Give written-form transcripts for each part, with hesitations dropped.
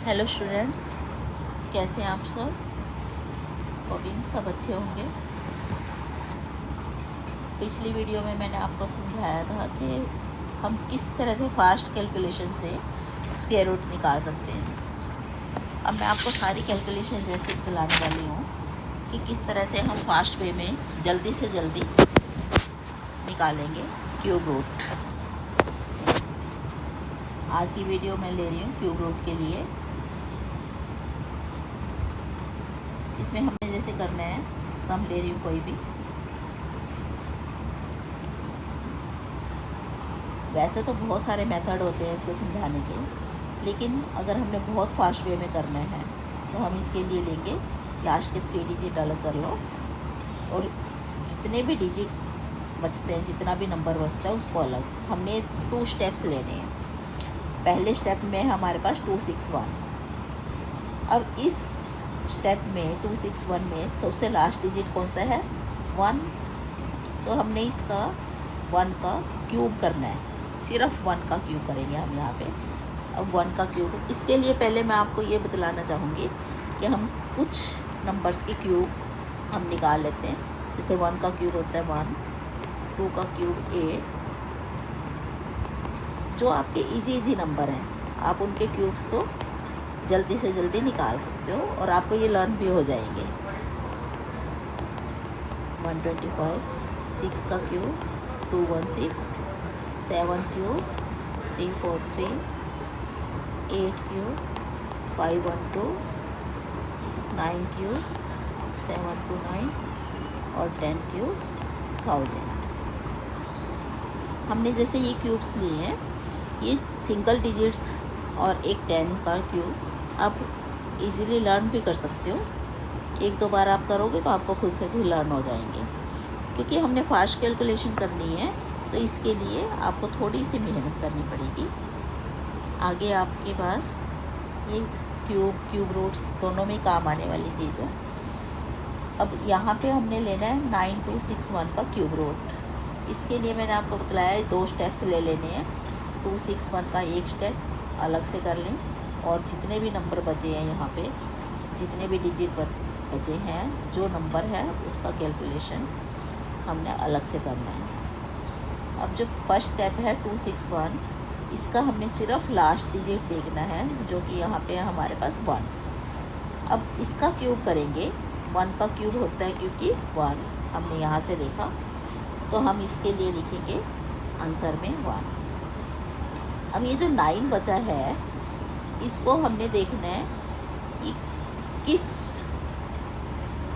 Hello students, कैसे हैं आप सब? होपिंग सब अच्छे होंगे। पिछली वीडियो में मैंने आपको समझाया था कि हम किस तरह से फास्ट कैलकुलेशन से स्क्वायर रूट निकाल सकते हैं। अब मैं आपको सारी कैलकुलेशन जैसे दिलाने वाली हूँ कि किस तरह से हम फास्ट वे में जल्दी से जल्दी निकालेंगे क्यूब रूट। आज की वीडियो मैं ले रही हूँ क्यूब रूट के लिए। इसमें हमने जैसे करना है, सम ले रही हूँ कोई भी। वैसे तो बहुत सारे मेथड होते हैं इसको समझाने के, लेकिन अगर हमने बहुत फास्ट वे में करना है तो हम इसके लिए लेंगे लास्ट के 3 डिजिट अलग कर लो, और जितने भी डिजिट बचते हैं, जितना भी नंबर बचता है उसको अलग। हमने 2 स्टेप्स लेने हैं। पहले स्टेप में हमारे पास 261। अब इस स्टेप में 261 में सबसे लास्ट डिजिट कौन सा है? 1। तो हमने इसका 1 का क्यूब करना है, सिर्फ 1 का क्यूब करेंगे हम यहाँ पे। अब 1 का क्यूब, इसके लिए पहले मैं आपको ये बतलाना चाहूँगी कि हम कुछ नंबर्स के क्यूब हम निकाल लेते हैं। जैसे 1 का क्यूब होता है 1, 2 का क्यूब 8। जो आपके इजी नंबर हैं, आप उनके क्यूब्स तो जल्दी से जल्दी निकाल सकते हो और आपको ये लर्न भी हो जाएंगे। 125, 6 का क्यूब 216, 7 क्यूब 343, 8 क्यूब 512, 9 क्यूब 729 और 10 क्यूब 1000। हमने जैसे ये क्यूब्स लिए हैं, ये सिंगल डिजिट्स और एक 10 का क्यूब आप इजीली लर्न भी कर सकते हो। 1-2 बार आप करोगे तो आपको खुद से भी लर्न हो जाएंगे। क्योंकि हमने फास्ट कैलकुलेशन करनी है तो इसके लिए आपको थोड़ी सी मेहनत करनी पड़ेगी। आगे आपके पास ये क्यूब रूट्स दोनों में काम आने वाली चीज़ है। अब यहाँ पे हमने लेना है 9261 का क्यूब रूट। इसके लिए मैंने आपको बतलाया है 2 स्टेप्स ले लेने हैं। 261 का एक स्टेप अलग से कर लें, और जितने भी नंबर बचे हैं यहाँ पे, जितने भी डिजिट बचे हैं, जो नंबर है उसका कैलकुलेशन हमने अलग से करना है। अब जो फर्स्ट स्टेप है 261, इसका हमने सिर्फ लास्ट डिजिट देखना है, जो कि यहाँ पे हमारे पास 1। अब इसका क्यूब करेंगे। 1 का क्यूब होता है क्योंकि 1 हमने यहाँ से देखा, तो हम इसके लिए लिखेंगे आंसर में 1। अब ये जो 9 बचा है, इसको हमने देखना है कि किस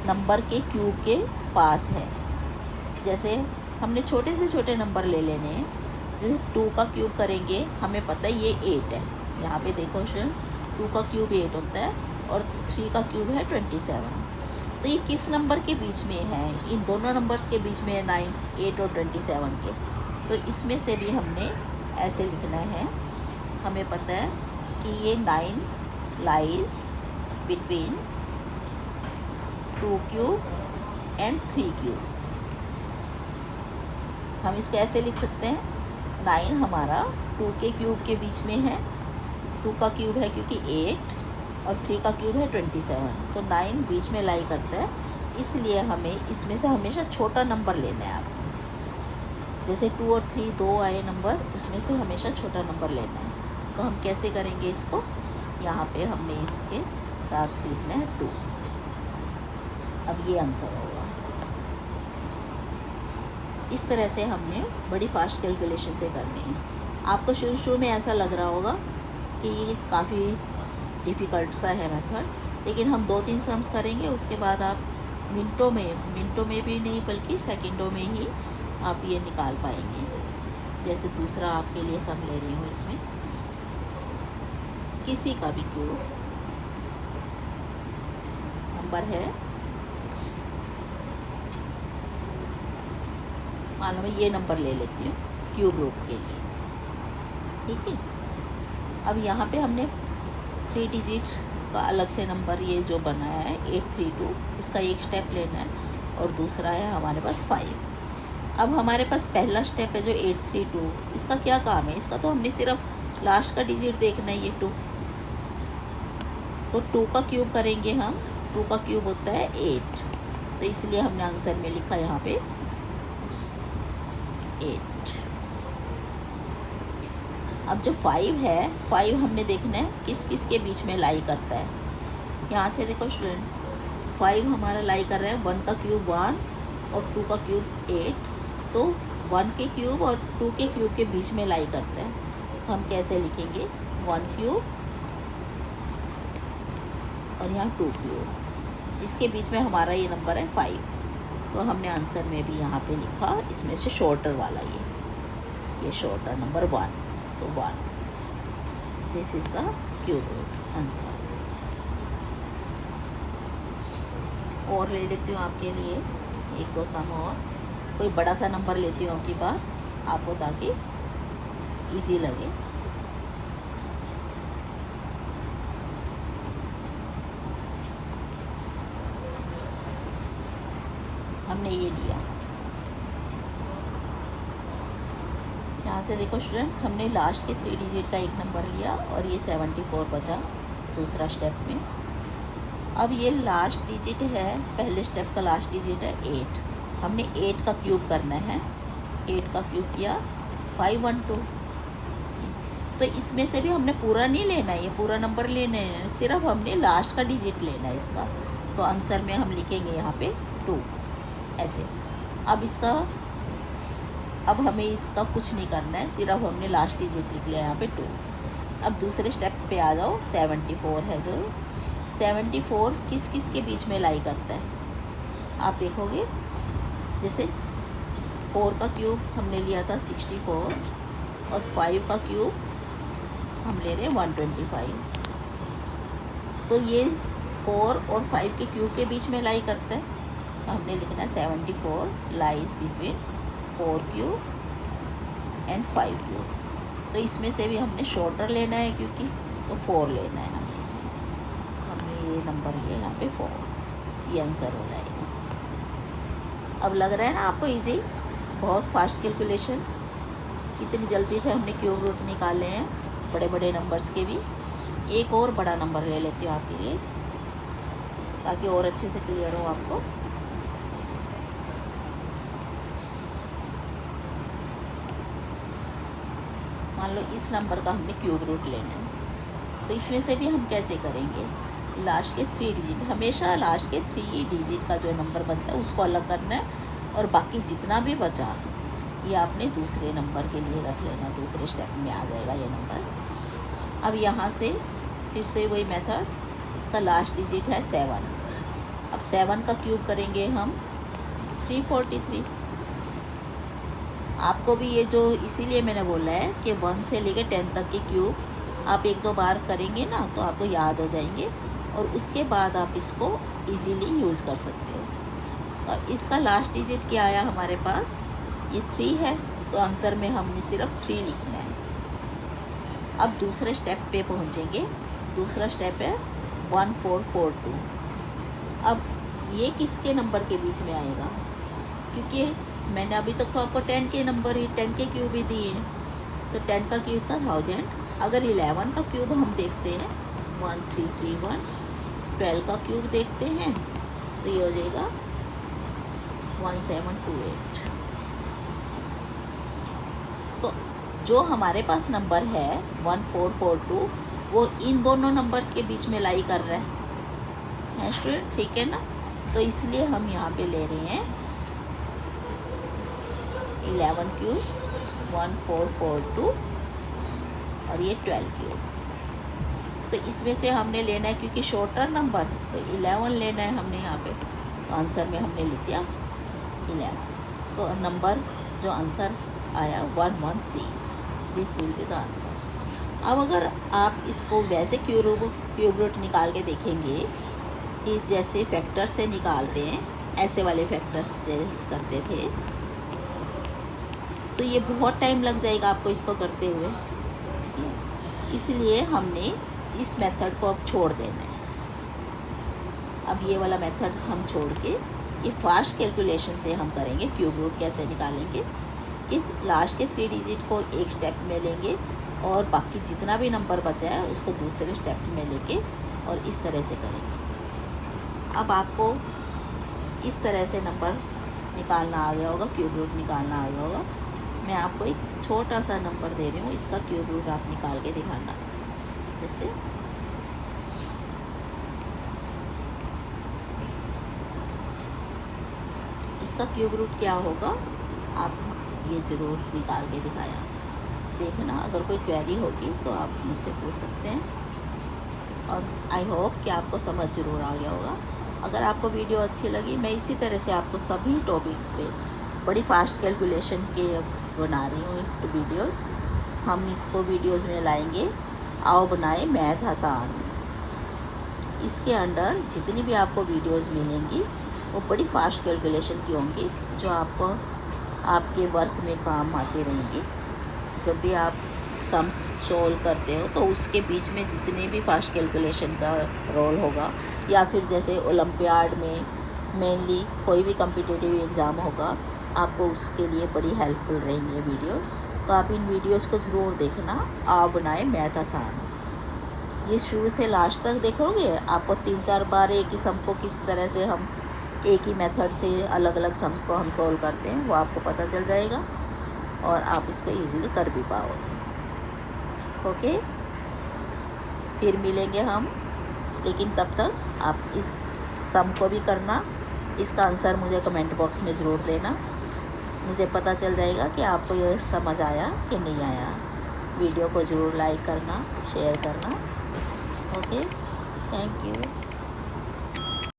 नंबर के क्यूब के पास है। जैसे हमने छोटे से छोटे नंबर ले लेने हैं। जैसे 2 का क्यूब करेंगे, हमें पता है ये 8 है। यहाँ पे देखो स्टूडेंट, 2 का क्यूब 8 होता है और 3 का क्यूब है 27। तो ये किस नंबर के बीच में है? इन दोनों नंबर्स के बीच में है 9, 8 और 27 के। तो इसमें से भी हमने ऐसे लिखना है। हमें पता है कि ये 9 lies between 2 cube and 3 cube. हम इसको ऐसे लिख सकते हैं, 9 हमारा 2 के क्यूब के बीच में है। 2 का क्यूब है क्योंकि 8 और 3 का क्यूब है 27, तो 9 बीच में लाई करता है। इसलिए हमें इसमें से हमेशा छोटा नंबर लेना है। आप जैसे 2 और 3 दो आए नंबर, उसमें से हमेशा छोटा नंबर लेना है। तो हम कैसे करेंगे इसको? यहाँ पे हमने इसके साथ लिखना है 2। अब ये आंसर होगा। इस तरह से हमने बड़ी फास्ट कैलकुलेशन से करनी है। आपको शुरू में ऐसा लग रहा होगा कि ये काफ़ी डिफ़िकल्ट सा है मेथड, लेकिन हम 2-3 सम्स करेंगे, उसके बाद आप मिनटों में भी नहीं बल्कि सेकंडों में ही आप ये निकाल पाएंगे। जैसे दूसरा आपके लिए सम ले रही हूँ। इसमें किसी का भी क्यूब नंबर है, मान लो मैं ये नंबर ले लेती हूँ क्यूब रूट के लिए, ठीक है। अब यहाँ पे हमने 3 डिजिट का अलग से नंबर ये जो बनाया है 832, इसका एक स्टेप लेना है, और दूसरा है हमारे पास 5। अब हमारे पास पहला स्टेप है जो 832, इसका क्या काम है? इसका तो हमने सिर्फ लास्ट का डिजिट देखना है, ये 2। तो 2 का क्यूब करेंगे हम, 2 का क्यूब होता है 8, तो इसलिए हमने आंसर में लिखा यहाँ पे 8। अब जो 5 है, 5 हमने देखना है किस किस के बीच में लाई करता है। यहाँ से देखो स्टूडेंट्स, 5 हमारा लाई कर रहा है 1 का क्यूब 1 और 2 का क्यूब 8, तो 1 के क्यूब और 2 के क्यूब के बीच में लाई करता है। हम कैसे लिखेंगे, 1 क्यूब और यहाँ 2 क्यूब, इसके बीच में हमारा ये नंबर है 5, तो हमने आंसर में भी यहाँ पे लिखा इसमें से शॉर्टर वाला ये शॉर्टर नंबर 1, तो 1, this is the cube root answer. और ले लेती हूँ आपके लिए 1-2 सम और, कोई बड़ा सा नंबर लेती हूँ आपकी बार आपको, ताकि इजी लगे। हमने ये लिया, यहाँ से देखो स्टूडेंट्स, हमने लास्ट के 3 डिजिट का एक नंबर लिया और ये 74 बचा दूसरा स्टेप में। अब ये लास्ट डिजिट है, पहले स्टेप का लास्ट डिजिट है 8, हमने 8 का क्यूब करना है। 8 का क्यूब किया 512, तो इसमें से भी हमने पूरा नहीं लेना है, ये पूरा नंबर लेना है, सिर्फ हमने लास्ट का डिजिट लेना है इसका, तो आंसर में हम लिखेंगे यहाँ पे 2 ऐसे। अब हमें इसका कुछ नहीं करना है, सिर्फ हमने लास्ट डिजिट लिख लिया यहाँ पे 2। अब दूसरे स्टेप पे आ जाओ, 74 है जो, 74 किस किस के बीच में लाई करता है, आप देखोगे जैसे 4 का क्यूब हमने लिया था 64 और 5 का क्यूब हम ले रहे हैं 125, तो ये 4 और 5 के क्यूब के बीच में लाई करता है, तो हमने लिखना है 74 lies between 4 cube and 5 cube, तो इसमें से भी हमने शॉर्टर लेना है क्योंकि, तो 4 लेना है हमें इसमें से, हमने ये नंबर लिया यहाँ पे 4, ये आंसर हो जाएगा। अब लग रहा है ना आपको इजी, बहुत फास्ट कैलकुलेशन, कितनी जल्दी से हमने क्यूब रूट निकाले हैं बड़े बड़े नंबर्स के भी। एक और बड़ा नंबर ले लेती हूँ आपके लिए ताकि और अच्छे से क्लियर हो आपको। मान लो इस नंबर का हमने क्यूब रूट लेना है, तो इसमें से भी हम कैसे करेंगे, लास्ट के 3 डिजिट, हमेशा लास्ट के 3 डिजिट का जो नंबर बनता है उसको अलग करना है, और बाकी जितना भी बचा ये आपने दूसरे नंबर के लिए रख लेना, दूसरे स्टेप में आ जाएगा ये नंबर। अब यहाँ से फिर से वही मेथड, इसका लास्ट डिजिट है 7, अब 7 का क्यूब करेंगे हम 343। आपको भी ये जो, इसीलिए मैंने बोला है कि 1 से लेकर 10 तक के क्यूब आप 1-2 बार करेंगे ना तो आपको याद हो जाएंगे, और उसके बाद आप इसको इजीली यूज़ कर सकते हो। और इसका लास्ट डिजिट क्या आया हमारे पास, ये 3 है, तो आंसर में हमने सिर्फ 3 लिखना है। अब दूसरे स्टेप पे पहुंचेंगे, दूसरा स्टेप है 1442। अब ये किसके नंबर के बीच में आएगा, क्योंकि मैंने अभी तक तो आपको 10 के नंबर ही, 10 के क्यूब ही दिए हैं, तो 10 का क्यूब था 1000। अगर 11 का क्यूब हम देखते हैं 1331, 12 का क्यूब देखते हैं तो ये हो जाएगा 1728। तो जो हमारे पास नंबर है 1442 वो इन दोनों नंबर्स के बीच में लाई कर रहा है स्टूडेंट, ठीक है ना। तो इसलिए हम यहाँ पे ले रहे हैं 11 क्यूब 1442 और ये 12 क्यूब। तो इसमें से हमने लेना है क्योंकि शॉर्टर नंबर, तो 11 लेना है हमने यहाँ पे, तो आंसर में हमने लिख दिया 11। तो नंबर जो आंसर आया 113, this will be the answer. अब अगर आप इसको वैसे क्यूब रूट निकाल के देखेंगे कि जैसे फैक्टर से निकालते हैं, ऐसे वाले फैक्टर्स से करते थे, तो ये बहुत टाइम लग जाएगा आपको इसको करते हुए, इसलिए हमने इस मेथड को अब छोड़ देना है। अब ये वाला मेथड हम छोड़ के ये फास्ट कैलकुलेशन से हम करेंगे। क्यूब रूट कैसे निकालेंगे कि लास्ट के 3 डिजिट को एक स्टेप में लेंगे और बाकी जितना भी नंबर बचा है उसको दूसरे स्टेप में लेके और इस तरह से करेंगे। अब आपको इस तरह से नंबर निकालना आ गया होगा, क्यूब रूट निकालना आ गया होगा। मैं आपको एक छोटा सा नंबर दे रही हूँ, इसका क्यूब रूट आप निकाल के दिखाना। जैसे इसका क्यूब रूट क्या होगा, आप ये ज़रूर निकाल के दिखाया देखना। अगर कोई क्वेरी होगी तो आप मुझसे पूछ सकते हैं, और आई होप कि आपको समझ ज़रूर आ गया होगा। अगर आपको वीडियो अच्छी लगी, मैं इसी तरह से आपको सभी टॉपिक्स पे बड़ी फास्ट कैलकुलेशन के बना रही हूँ वीडियोस। हम इसको वीडियोस में लाएंगे, आओ बनाए मैथ आसान। इसके अंडर जितनी भी आपको वीडियोस मिलेंगी वो बड़ी फास्ट कैलकुलेशन की होंगी, जो आपको आपके वर्क में काम आती रहेंगी। जब भी आप सम्स सोल्व करते हो तो उसके बीच में जितने भी फास्ट कैलकुलेशन का रोल होगा, या फिर जैसे ओलंपियाड में मेनली कोई भी कॉम्पिटिटिव एग्ज़ाम होगा, आपको उसके लिए बड़ी हेल्पफुल रहेंगी वीडियोस। तो आप इन वीडियोस को ज़रूर देखना, आओ बनाए मैथ आसान। ये शुरू से लास्ट तक देखोगे, आपको 3-4 बार एक ही सम को किस तरह से हम एक ही मेथड से अलग अलग सम्स को हम सोल्व करते हैं वो आपको पता चल जाएगा, और आप इसको इजीली कर भी पाओगे। ओके, फिर मिलेंगे हम, लेकिन तब तक आप इस सम को भी करना। इसका आंसर मुझे कमेंट बॉक्स में ज़रूर देना, मुझे पता चल जाएगा कि आपको ये समझ आया कि नहीं आया। वीडियो को ज़रूर लाइक करना, शेयर करना। Okay, thank you.